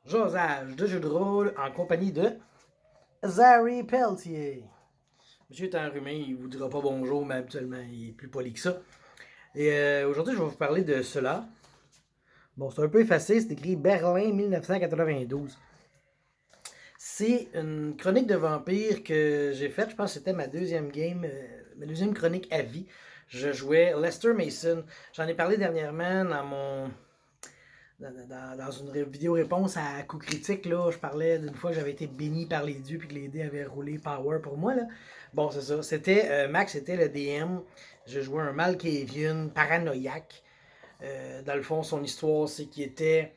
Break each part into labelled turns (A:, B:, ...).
A: Josage de jeux de rôle en compagnie de Zary Pelletier. Monsieur est enrhumé, il vous dira pas bonjour, mais habituellement il est plus poli que ça. Et aujourd'hui, je vais vous parler de cela. Bon, c'est un peu effacé, c'est écrit Berlin 1992. C'est une chronique de vampire que j'ai faite, je pense que c'était ma deuxième game, ma deuxième chronique à vie. Je jouais Lester Mason. J'en ai parlé dernièrement dans une vidéo réponse à coup critique, là, je parlais d'une fois que j'avais été béni par les dieux puis que les dés avaient roulé power pour moi. Là. Bon, c'est ça. C'était Max, c'était le DM. Je jouais un Malkavian paranoïaque. Dans le fond, son histoire, c'est qu'il était.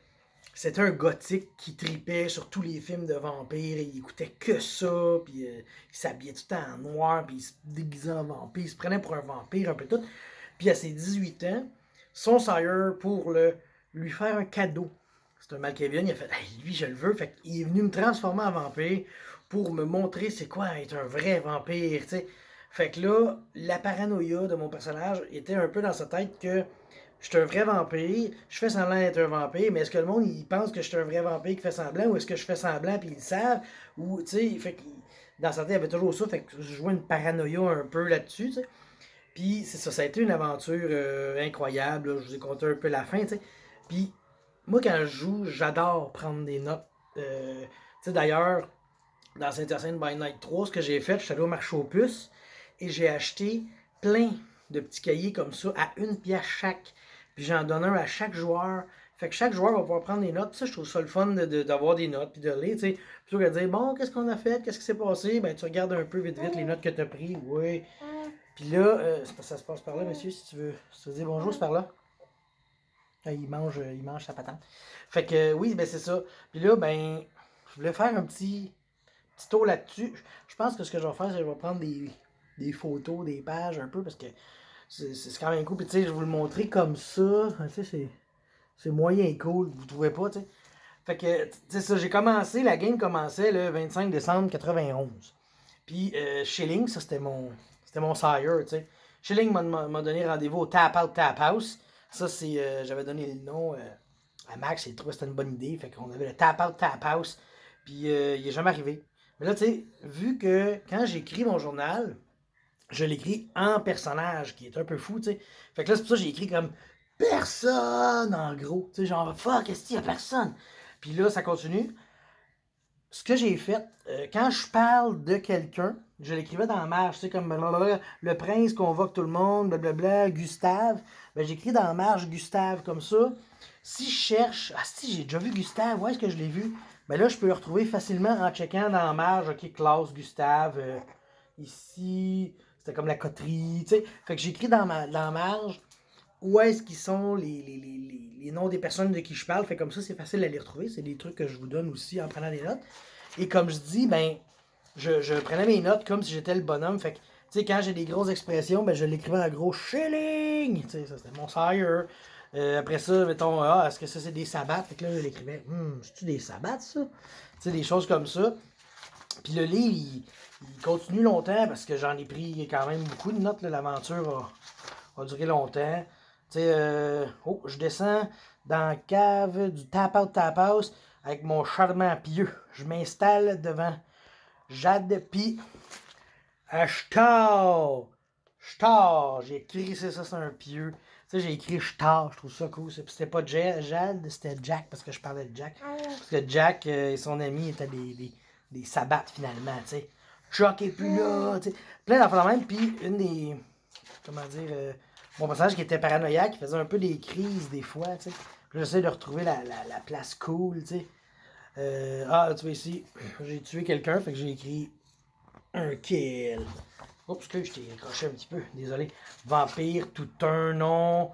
A: C'était un gothique qui tripait sur tous les films de vampires. Et il écoutait que ça. Puis il s'habillait tout le temps en noir. Puis il se déguisait en vampire. Il se prenait pour un vampire, un peu tout. Puis à ses 18 ans, son sire, pour lui faire un cadeau. C'est un Malkavian, il a fait hey, lui, je le veux. Fait qu'il est venu me transformer en vampire pour me montrer c'est quoi être un vrai vampire. T'sais. Fait que là, la paranoïa de mon personnage était un peu dans sa tête que je suis un vrai vampire, je fais semblant d'être un vampire, mais est-ce que le monde il pense que je suis un vrai vampire qui fait semblant ou est-ce que je fais semblant puis ils le savent ou tu sais, fait que dans sa tête il y avait toujours ça, fait que je jouais une paranoïa un peu là-dessus, tu sais. Puis c'est ça, ça a été une aventure incroyable, là. Je vous ai conté un peu la fin, tu sais. Puis moi quand je joue, j'adore prendre des notes. Tu sais d'ailleurs, dans Saint-Hyacinthe by Night 3, ce que j'ai fait, je suis allé au marché aux puces et j'ai acheté plein de petits cahiers comme ça à 1 pièce chaque. Puis j'en donne un à chaque joueur. Fait que chaque joueur va pouvoir prendre des notes. Ça, je trouve ça le fun d'avoir des notes puis de lire. T'sais. Plutôt que de dire bon, qu'est-ce qu'on a fait, qu'est-ce qui s'est passé, ben tu regardes un peu vite vite les notes que tu as prises. Oui. Puis là, ça se passe par là, monsieur, si tu veux dire bonjour, c'est par là. Ah, il mange sa patente. Fait que oui, ben c'est ça. Puis là, ben, je voulais faire un petit tour là-dessus. Je pense que ce que je vais faire, c'est que je vais prendre des photos, des pages un peu, parce que c'est quand même cool. Puis tu sais, je vais vous le montrer comme ça. Tu sais, c'est moyen cool, vous trouvez pas, tu sais. Fait que, tu sais, ça, j'ai commencé, la game commençait le 25 décembre 91. Puis Schilling, ça c'était mon sire, tu sais. Schilling m'a donné rendez-vous au Tap Out Tap House. Ça, c'est, j'avais donné le nom à Max, il trouvait que c'était une bonne idée. Fait qu'on avait le Tap Out Tap House. Puis il est jamais arrivé. Mais là, tu sais, vu que quand j'écris mon journal, je l'écris en personnage, qui est un peu fou, tu sais. Fait que là, c'est pour ça que j'ai écrit comme personne, en gros. Tu sais, genre, fuck, est-ce qu'il y a personne? Puis là, ça continue. Ce que j'ai fait, quand je parle de quelqu'un, je l'écrivais dans la marge, tu sais, comme blablabla, le prince convoque tout le monde, blablabla, Gustave. Ben, j'écris dans la marge Gustave comme ça. Si je cherche, ah si, j'ai déjà vu Gustave, où est-ce que je l'ai vu? Ben là, je peux le retrouver facilement en checkant dans la marge, ok, classe Gustave, ici, c'était comme la coterie, tu sais. Fait que j'écris dans la marge où est-ce qu'ils sont les noms des personnes de qui je parle. Fait comme ça, c'est facile à les retrouver. C'est des trucs que je vous donne aussi en prenant des notes. Et comme je dis, ben, je prenais mes notes comme si j'étais le bonhomme. Fait que, tu sais, quand j'ai des grosses expressions, ben, je l'écrivais en gros Shilling. Tu sais, ça c'était mon sire. Après ça, mettons, ah, est-ce que ça c'est des sabbats? Fait que là, je l'écrivais, c'est-tu des sabbats, ça? Tu sais, des choses comme ça. Puis le livre, il continue longtemps parce que j'en ai pris quand même beaucoup de notes. L'aventure a duré longtemps. Tu sais, oh, je descends dans la cave du tap-out tap-house avec mon charmant pieu. Je m'installe devant Jade, puis Ashtar. Shtar. J'ai écrit ça, c'est un pieu. Tu sais, j'ai écrit Shtar, je trouve ça cool. C'était pas Jade, c'était Jack, parce que je parlais de Jack. Parce que Jack et son ami étaient des sabbats, finalement, tu sais. Chuck est plus là, tu sais. Plein d'enfants même, puis une des... Comment dire... mon personnage qui était paranoïaque, qui faisait un peu des crises des fois, tu sais. J'essaie de retrouver la place cool, tu sais. Tu vois ici, j'ai tué quelqu'un, fait que j'ai écrit un kill. Oups, que je t'ai accroché un petit peu, désolé. Vampire, tout un nom.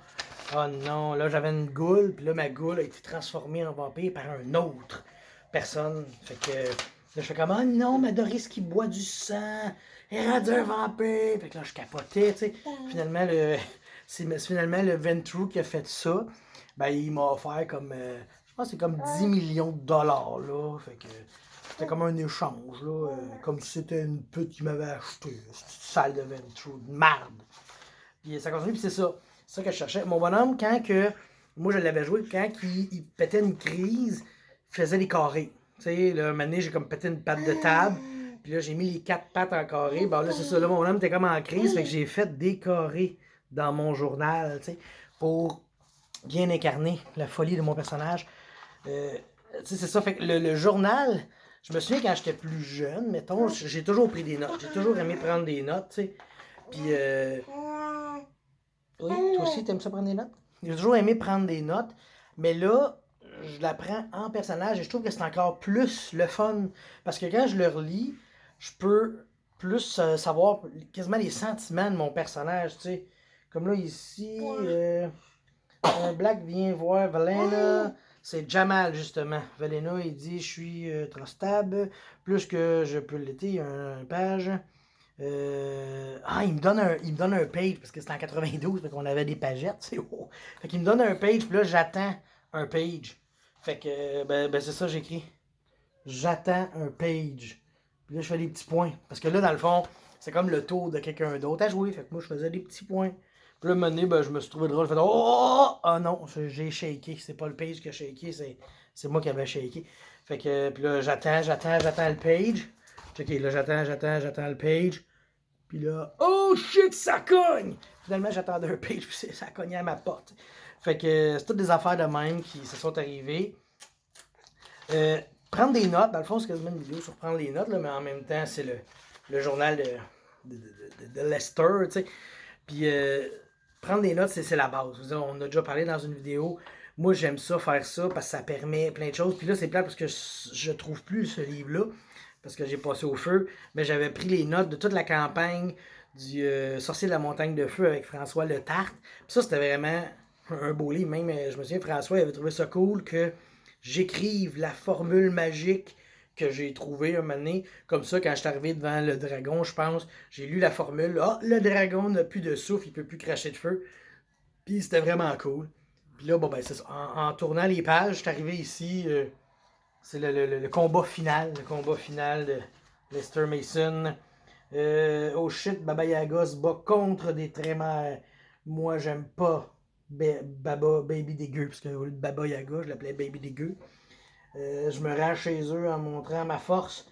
A: Oh non, là j'avais une goule, puis là ma goule a été transformée en vampire par une autre personne. Fait que là je fais comme, oh non, ma Doris qui boit du sang, elle est rendue un vampire. Fait que là je capotais, tu sais. Finalement, c'est finalement le Ventrue qui a fait ça. Ben il m'a offert comme, je pense que c'est comme 10 millions de dollars, là. Fait que c'était comme un échange, là. Comme si c'était une pute qui m'avait acheté. Cette salle de Ventrue, de merde. Puis ça continue, puis c'est ça. C'est ça que je cherchais. Mon bonhomme, quand que. Moi, je l'avais joué, quand il pétait une crise, faisais des carrés. Tu sais, là, un moment donné, j'ai comme pété une patte de table. Puis là, j'ai mis les 4 pattes en carré. Ben là, c'est ça. Là, mon homme était comme en crise. Fait que j'ai fait des carrés dans mon journal, tu sais, pour bien incarner la folie de mon personnage. Tu sais, c'est ça. Fait que le journal, je me souviens quand j'étais plus jeune, mettons, j'ai toujours pris des notes. J'ai toujours aimé prendre des notes, tu sais. Puis, oui, toi aussi, t'aimes ça prendre des notes? J'ai toujours aimé prendre des notes, mais là, je la prends en personnage et je trouve que c'est encore plus le fun. Parce que quand je le relis, je peux plus savoir quasiment les sentiments de mon personnage, tu sais. Comme là, ici, un black vient voir Valena. C'est Jamal, justement. Valena, il dit, je suis trop stable, plus que je peux l'été, il y a une page. Il me donne un page, parce que c'était en 92, fait qu'on avait des pagettes, c'est haut. Fait qu'il me donne un page, puis là, j'attends un page. Fait que, ben c'est ça, j'écris. J'attends un page. Puis là, je fais des petits points. Parce que là, dans le fond, c'est comme le tour de quelqu'un d'autre à jouer. Fait que moi, je faisais des petits points. Puis là, un moment donné, ben, je me suis trouvé drôle. Je fais, oh non, j'ai shaké. C'est pas le page qui a shaké, c'est moi qui avais shaké. Fait que, puis là, j'attends le page. Ok, là, j'attends le page. Puis là, oh shit, ça cogne! Finalement, j'attendais un page, puis ça cognait à ma porte. Fait que c'est toutes des affaires de même qui se sont arrivées. Prendre des notes, dans le fond, c'est quasiment une vidéo sur prendre les notes, là, mais en même temps, c'est le journal de Lester, tu sais. Puis prendre des notes, c'est la base. On a déjà parlé dans une vidéo. Moi, j'aime ça, faire ça, parce que ça permet plein de choses. Puis là, c'est plate parce que je trouve plus ce livre-là, parce que j'ai passé au feu. Mais j'avais pris les notes de toute la campagne du Sorcier de la Montagne de Feu avec François Letarte. Puis ça, c'était vraiment un beau livre. Même, je me souviens, François il avait trouvé ça cool que j'écrive la formule magique que j'ai trouvée un moment donné. Comme ça, quand je suis arrivé devant le dragon, je pense, j'ai lu la formule. Ah, le dragon n'a plus de souffle, il peut plus cracher de feu. Puis c'était vraiment cool. Puis là, bon, ben, c'est ça. En tournant les pages, je suis arrivé ici. C'est le combat final. Le combat final de Lester Mason. Oh shit, Baba Yaga se bat contre des trémères. Moi, j'aime pas Baba Baby Dégueu, parce que au lieu de Baba Yaga, je l'appelais Baby Dégueu. Je me rends chez eux en montrant ma force,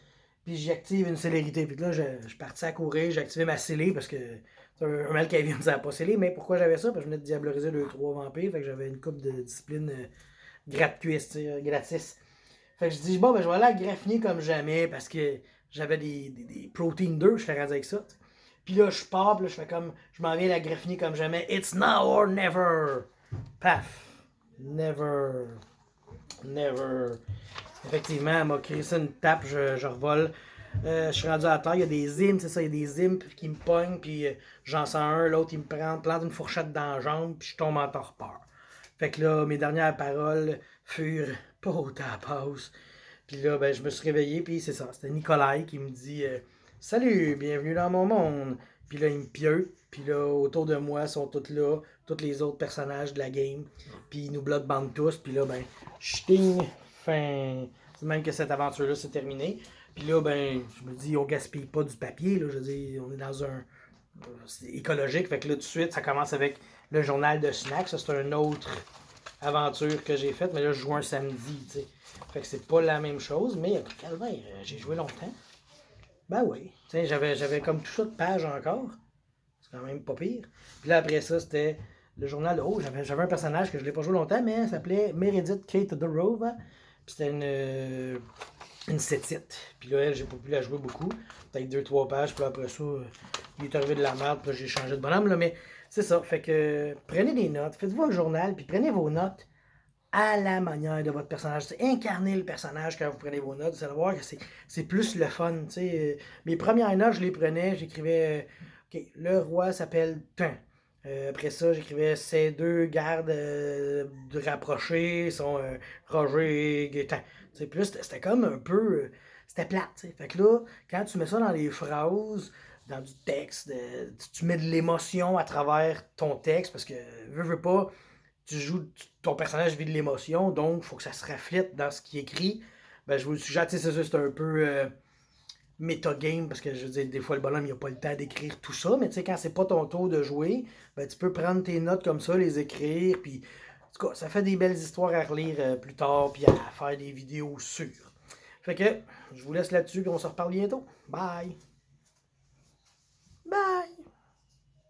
A: puis j'active une célérité. Puis là, je suis parti à courir, j'ai activé ma scellée, parce que c'est un mal qui vient, ça n'a pas scellé. Mais pourquoi j'avais ça? Parce que je venais de diableriser 2-3 vampires, fait que j'avais une coupe de discipline gratte-cuisse, gratis. Fait que je dis, bon, ben je vais aller à graffiner comme jamais, parce que j'avais des Protein 2, je fais rendu avec ça. T'sais. Puis là, je pars, là, je fais comme, je m'en viens à la graffiner comme jamais. It's now or never. Paf. Never. Never. Effectivement, elle m'a créé ça une tape, je revole. Je suis rendu à terre, il y a des imps, c'est ça, il y a des imps qui me pognent, puis j'en sens un, l'autre il me plante une fourchette dans la jambe, puis je tombe en torpeur. Fait que là, mes dernières paroles furent pas autant passe. Puis là, ben, je me suis réveillé, puis c'est ça, c'était Nikolai qui me dit Salut, bienvenue dans mon monde. Puis là, il me pieux, puis là, autour de moi sont tous là, tous les autres personnages de la game, puis ils nous bloodbandent tous, puis là, ben, ch'ting, fin. C'est même que cette aventure-là s'est terminée. Puis là, ben, je me dis, on gaspille pas du papier, là, je veux dire, on est dans un. C'est écologique, fait que là, tout de suite, ça commence avec le journal de Snack, ça, c'est une autre aventure que j'ai faite, mais là, je joue un samedi, tu sais. Fait que c'est pas la même chose, mais calvaire, j'ai joué longtemps. Ben oui, tu sais, j'avais comme tout ça de pages encore. C'est quand même pas pire. Puis là, après ça, c'était le journal de. Oh, j'avais un personnage que je l'ai pas joué longtemps, mais elle s'appelait Meredith Kate Dorova. Puis c'était une cétite. Puis là, elle, j'ai pas pu la jouer beaucoup. Peut-être 2-3 pages. Puis là, après ça, il est arrivé de la merde. Puis là, j'ai changé de bonhomme. Là, mais c'est ça. Fait que prenez des notes. Faites-vous un journal. Puis prenez vos notes à la manière de votre personnage. C'est incarner le personnage quand vous prenez vos notes. Vous allez voir que c'est plus le fun. Mes premières notes, je les prenais. J'écrivais OK, le roi s'appelle Tin. Après ça, j'écrivais ces deux gardes rapprochés sont Roger et Gaétan. Puis là, c'était comme un peu. C'était plate. T'sais. Fait que là, quand tu mets ça dans les phrases, dans du texte, tu mets de l'émotion à travers ton texte, parce que, veux pas, tu joues, ton personnage vit de l'émotion, donc il faut que ça se reflète dans ce qui est écrit. Ben, je vous le suggère, c'est ça, c'est un peu métagame, parce que je veux dire, des fois le bonhomme il n'a pas le temps d'écrire tout ça, mais tu sais, quand c'est pas ton tour de jouer, ben, tu peux prendre tes notes comme ça, les écrire, puis tout cas, ça fait des belles histoires à relire plus tard, puis à faire des vidéos sûres. Fait que, je vous laisse là-dessus, puis on se reparle bientôt. Bye!